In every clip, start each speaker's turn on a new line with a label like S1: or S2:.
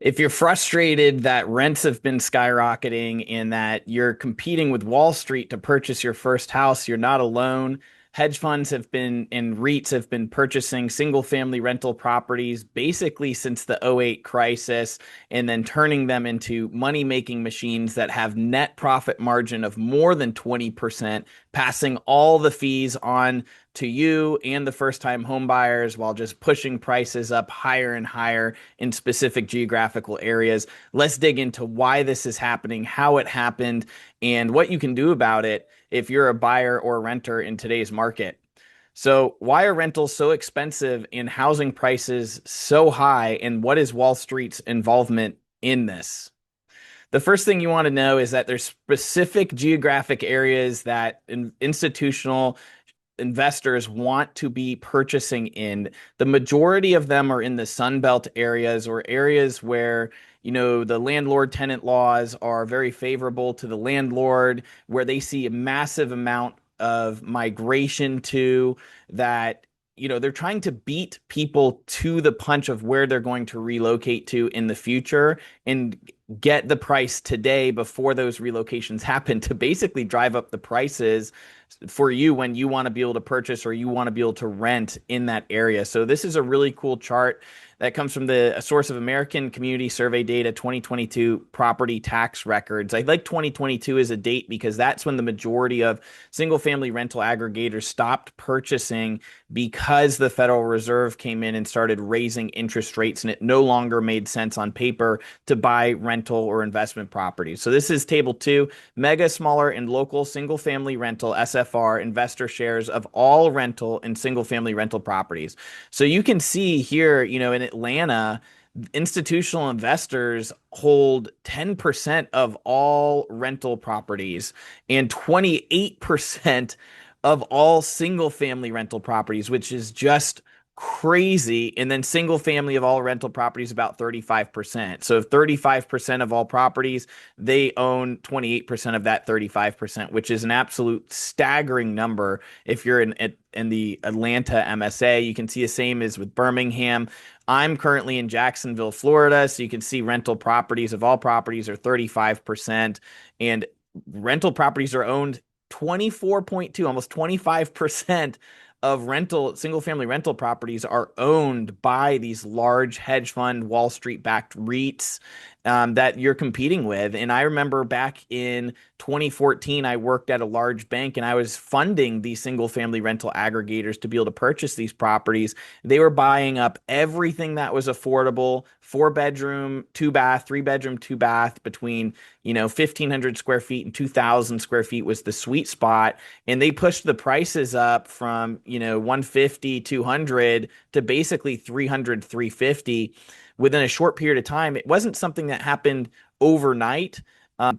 S1: If you're frustrated that rents have been skyrocketing and that you're competing with Wall Street to purchase your first house, you're not alone. Hedge funds have been and REITs have been purchasing single family rental properties basically since the '08 crisis and then turning them into money making machines that have net profit margin of more than 20%, passing all the fees on to you and the first time home buyers while just pushing prices up higher and higher in specific geographical areas. Let's dig into why this is happening, how it happened, and what you can do about it if you're a buyer or renter in today's market. So, why are rentals so expensive and housing prices so high? And what is Wall Street's involvement in this? The first thing you want to know is that there's specific geographic areas that institutional investors want to be purchasing in. The majority of them are in the Sun Belt areas or areas where the landlord tenant laws are very favorable to the landlord, where they see a massive amount of migration to that. They're trying to beat people to the punch of where they're going to relocate to in the future and get the price today before those relocations happen to basically drive up the prices for you when you want to be able to purchase or you want to be able to rent in that area. So this is a really cool chart that comes from a source of American Community Survey data 2022 property tax records. I like 2022 as a date because that's when the majority of single family rental aggregators stopped purchasing because the Federal Reserve came in and started raising interest rates and it no longer made sense on paper to buy rental or investment properties. So this is table 2, mega, smaller, and local single family rental SFR investor shares of all rental and single family rental properties. So you can see here, in Atlanta, institutional investors hold 10% of all rental properties and 28% of all single family rental properties, which is just crazy. And then single family of all rental properties about 35%. So if 35% of all properties, they own 28% of that 35%, which is an absolute staggering number. If you're in the Atlanta MSA, you can see the same as with Birmingham. I'm currently in Jacksonville, Florida, so you can see rental properties of all properties are 35%, and rental properties are owned 24.2, almost 25% of single family rental properties are owned by these large hedge fund, Wall Street backed REITs that you're competing with. And I remember back in 2014, I worked at a large bank and I was funding these single family rental aggregators to be able to purchase these properties. They were buying up everything that was affordable, 4-bedroom, 2-bath, 3-bedroom, 2-bath between 1,500 square feet and 2,000 square feet was the sweet spot. And they pushed the prices up from, 150, 200 to basically 300, 350 within a short period of time. It wasn't something that happened overnight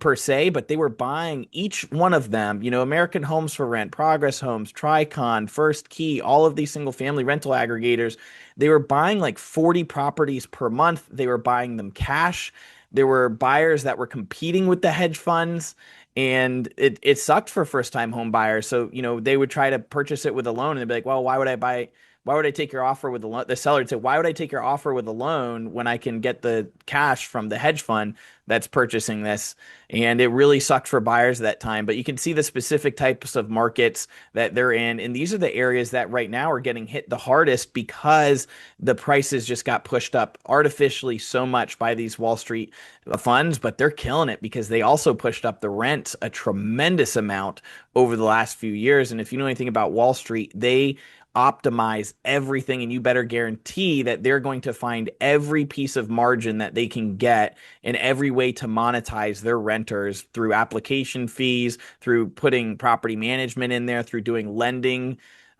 S1: per se, but they were buying each one of them, American Homes for Rent, Progress Homes, Tricon, First Key, all of these single family rental aggregators. They were buying like 40 properties per month. They were buying them cash. There were buyers that were competing with the hedge funds. And it sucked for first time home buyers. So, they would try to purchase it with a loan and they'd be like, well, why would I take your offer with the loan? The seller would say, why would I take your offer with a loan when I can get the cash from the hedge fund that's purchasing this? And it really sucked for buyers at that time. But you can see the specific types of markets that they're in. And these are the areas that right now are getting hit the hardest because the prices just got pushed up artificially so much by these Wall Street funds, but they're killing it because they also pushed up the rent a tremendous amount over the last few years. And if you know anything about Wall Street, they optimize everything, and you better guarantee that they're going to find every piece of margin that they can get in every way to monetize their renters through application fees, through putting property management in there, through doing lending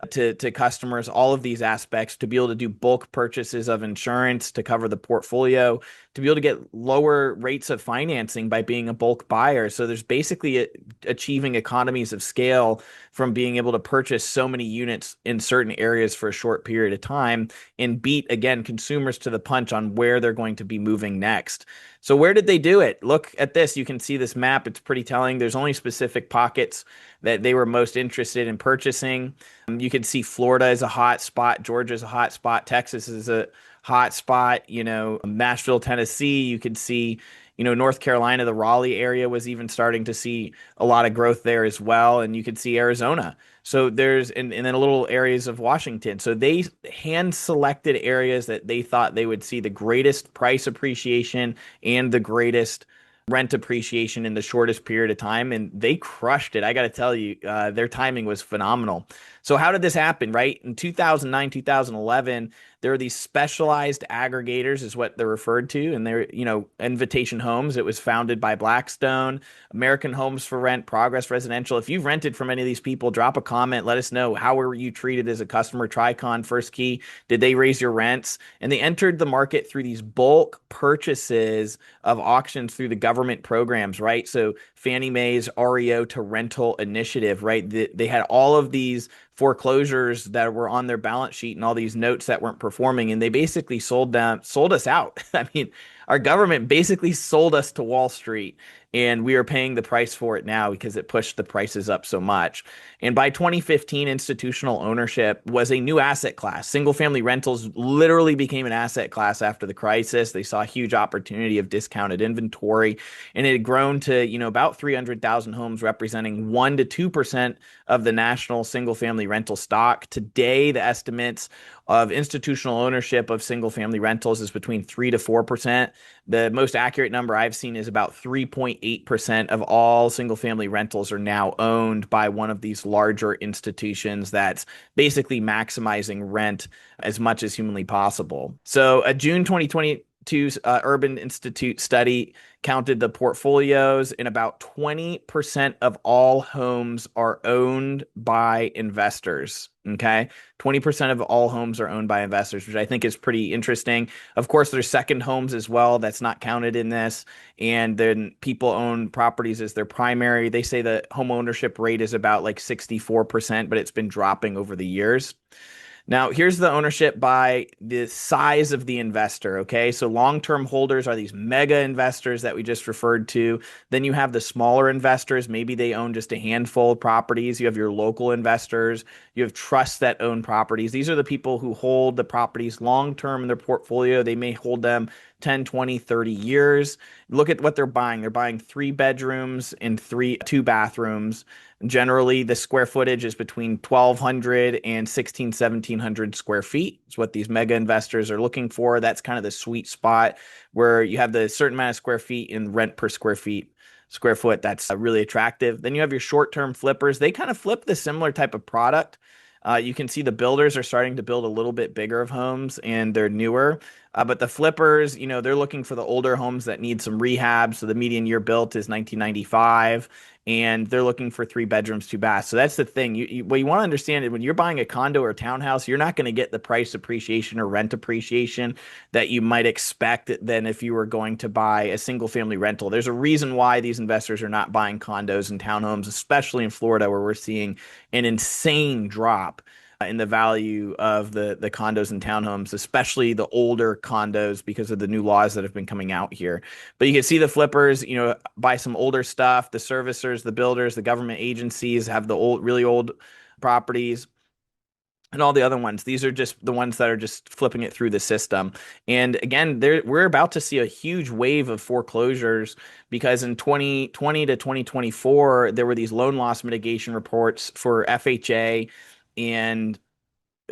S1: to customers, all of these aspects to be able to do bulk purchases of insurance to cover the portfolio, to be able to get lower rates of financing by being a bulk buyer. So there's basically achieving economies of scale from being able to purchase so many units in certain areas for a short period of time and beat, again, consumers to the punch on where they're going to be moving next. So where did they do it? Look at this. You can see this map. It's pretty telling. There's only specific pockets that they were most interested in purchasing. You can see Florida is a hot spot. Georgia is a hot spot. Texas is a hot spot. Nashville, Tennessee, you could see, North Carolina, the Raleigh area was even starting to see a lot of growth there as well. And you could see Arizona. So and then little areas of Washington. So they hand selected areas that they thought they would see the greatest price appreciation and the greatest rent appreciation in the shortest period of time, and they crushed it. I got to tell you, their timing was phenomenal. So how did this happen, right? In 2009, 2011, there are these specialized aggregators, is what they're referred to, and they're, Invitation Homes. It was founded by Blackstone, American Homes for Rent, Progress Residential. If you've rented from any of these people, drop a comment. Let us know, how were you treated as a customer? Tricon, First Key, did they raise your rents? And they entered the market through these bulk purchases of auctions through the government programs, right? So Fannie Mae's REO to rental initiative, right? They had all of these foreclosures that were on their balance sheet and all these notes that weren't performing, and they basically sold us out. I mean, our government basically sold us to Wall Street, and we are paying the price for it now because it pushed the prices up so much. And by 2015, institutional ownership was a new asset class. Single family rentals literally became an asset class after the crisis. They saw a huge opportunity of discounted inventory, and it had grown to, about 300,000 homes, representing 1 to 2% of the national single family rental stock. Today, the estimates of institutional ownership of single family rentals is between 3 to 4%. The most accurate number I've seen is about 3.8% of all single family rentals are now owned by one of these larger institutions that's basically maximizing rent as much as humanly possible. So a June 2022 Urban Institute study counted the portfolios, and about 20% of all homes are owned by investors. Okay. 20% of all homes are owned by investors, which I think is pretty interesting. Of course, there's second homes as well. That's not counted in this. And then people own properties as their primary. They say the home ownership rate is about like 64%, but it's been dropping over the years. Now, here's the ownership by the size of the investor. Okay. So long-term holders are these mega investors that we just referred to. Then you have the smaller investors. Maybe they own just a handful of properties. You have your local investors. You have trusts that own properties. These are the people who hold the properties long-term in their portfolio. They may hold them 10, 20, 30 years. Look at what they're buying. They're buying 3 bedrooms and 2 bathrooms. Generally, the square footage is between 1,200 and 1,700 square feet. It's what these mega investors are looking for. That's kind of the sweet spot where you have the certain amount of square feet and rent per square foot. That's really attractive. Then you have your short-term flippers. They kind of flip the similar type of product. You can see the builders are starting to build a little bit bigger of homes, and they're newer. But the flippers, they're looking for the older homes that need some rehab. So the median year built is 1995, and they're looking for 3 bedrooms, 2 baths. So that's the thing. What you want to understand is when you're buying a condo or a townhouse, you're not going to get the price appreciation or rent appreciation that you might expect than if you were going to buy a single family rental. There's a reason why these investors are not buying condos and townhomes, especially in Florida, where we're seeing an insane drop in the value of the condos and townhomes, especially the older condos because of the new laws that have been coming out here. But you can see the flippers, buy some older stuff. The servicers, the builders, the government agencies have the really old properties. And all the other ones, these are just the ones that are just flipping it through the system. And again, we're about to see a huge wave of foreclosures because in 2020 to 2024, there were these loan loss mitigation reports for FHA and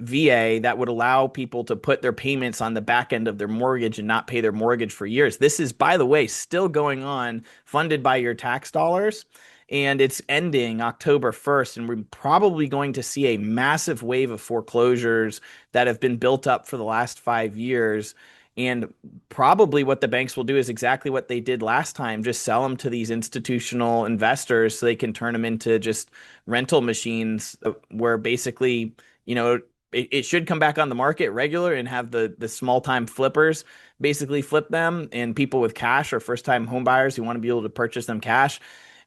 S1: VA that would allow people to put their payments on the back end of their mortgage and not pay their mortgage for years. This is, by the way, still going on, funded by your tax dollars, and it's ending October 1st. And we're probably going to see a massive wave of foreclosures that have been built up for the last 5 years. And probably what the banks will do is exactly what they did last time, just sell them to these institutional investors so they can turn them into just rental machines where basically, it should come back on the market regular and have the small time flippers basically flip them, and people with cash or first time home buyers who want to be able to purchase them cash,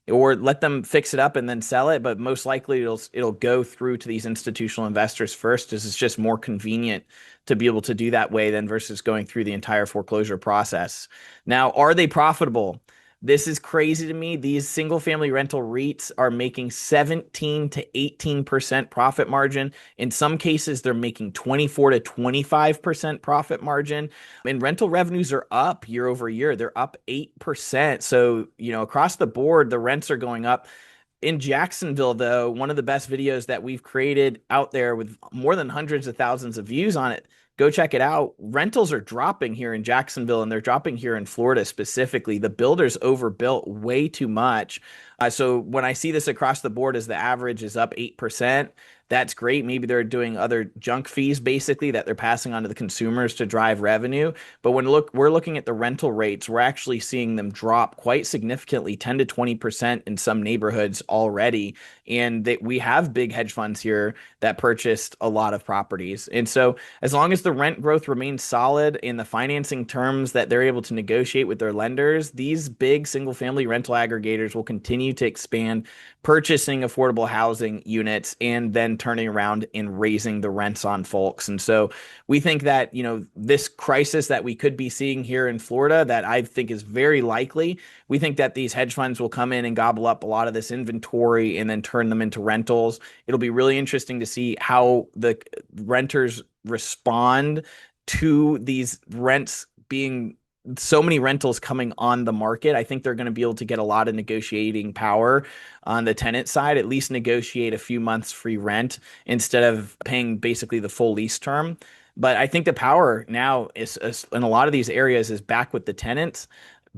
S1: or let them fix it up and then sell it. But most likely it'll go through to these institutional investors first, as it's just more convenient to be able to do that way than versus going through the entire foreclosure process. Now, are they profitable? This is crazy to me. These single family rental REITs are making 17 to 18% profit margin. In some cases, they're making 24 to 25% profit margin. And rental revenues are up year over year. They're up 8%. So, across the board, the rents are going up. In Jacksonville, though, one of the best videos that we've created out there with more than hundreds of thousands of views on it, go check it out. Rentals are dropping here in Jacksonville and they're dropping here in Florida specifically. The builders overbuilt way too much. So when I see this across the board as the average is up 8%, that's great. Maybe they're doing other junk fees basically that they're passing on to the consumers to drive revenue. But we're looking at the rental rates, we're actually seeing them drop quite significantly, 10 to 20% in some neighborhoods already. And that we have big hedge funds here that purchased a lot of properties. And so as long as the rent growth remains solid and the financing terms that they're able to negotiate with their lenders, these big single family rental aggregators will continue to expand purchasing affordable housing units and then turning around and raising the rents on folks. And so we think that, this crisis that we could be seeing here in Florida, that I think is very likely, we think that these hedge funds will come in and gobble up a lot of this inventory and then turn them into rentals. It'll be really interesting to see how the renters respond to these rents being so many rentals coming on the market. I think they're going to be able to get a lot of negotiating power on the tenant side, at least negotiate a few months free rent instead of paying basically the full lease term. But I think the power now is in a lot of these areas is back with the tenants.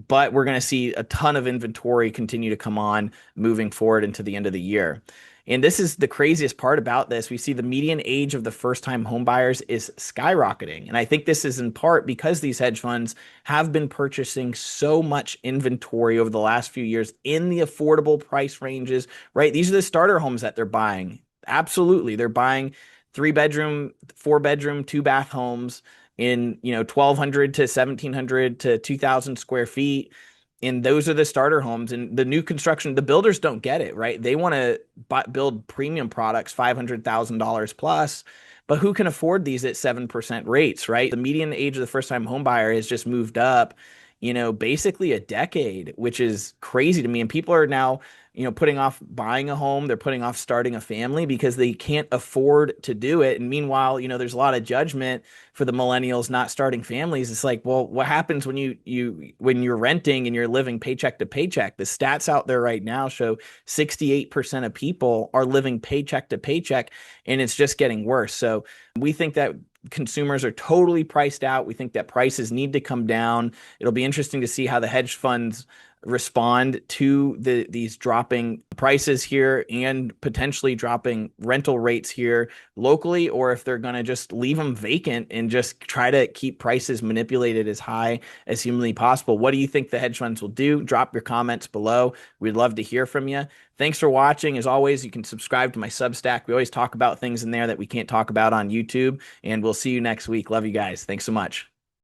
S1: But we're going to see a ton of inventory continue to come on moving forward into the end of the year. And this is the craziest part about this. We see the median age of the first-time home buyers is skyrocketing. And I think this is in part because these hedge funds have been purchasing so much inventory over the last few years in the affordable price ranges, right? These are the starter homes that they're buying. Absolutely. They're buying 3-bedroom, 4-bedroom, 2-bath homes in, 1,200 to 1,700 to 2,000 square feet. And those are the starter homes. And the new construction, the builders don't get it, right? They want to build premium products, $500,000 plus, but who can afford these at 7% rates, right? The median age of the first-time home buyer has just moved up, basically a decade, which is crazy to me. And people are now, putting off buying a home. They're putting off starting a family because they can't afford to do it. And meanwhile, there's a lot of judgment for the millennials not starting families. It's like, well, what happens when when you're renting and you're living paycheck to paycheck? The stats out there right now show 68% of people are living paycheck to paycheck, and it's just getting worse. So we think that consumers are totally priced out. We think that prices need to come down. It'll be interesting to see how the hedge funds respond to these dropping prices here and potentially dropping rental rates here locally, or if they're going to just leave them vacant and just try to keep prices manipulated as high as humanly possible. What do you think the hedge funds will do? Drop your comments below. We'd love to hear from you. Thanks for watching. As always, you can subscribe to my Substack. We always talk about things in there that we can't talk about on YouTube, and we'll see you next week. Love you guys. Thanks so much.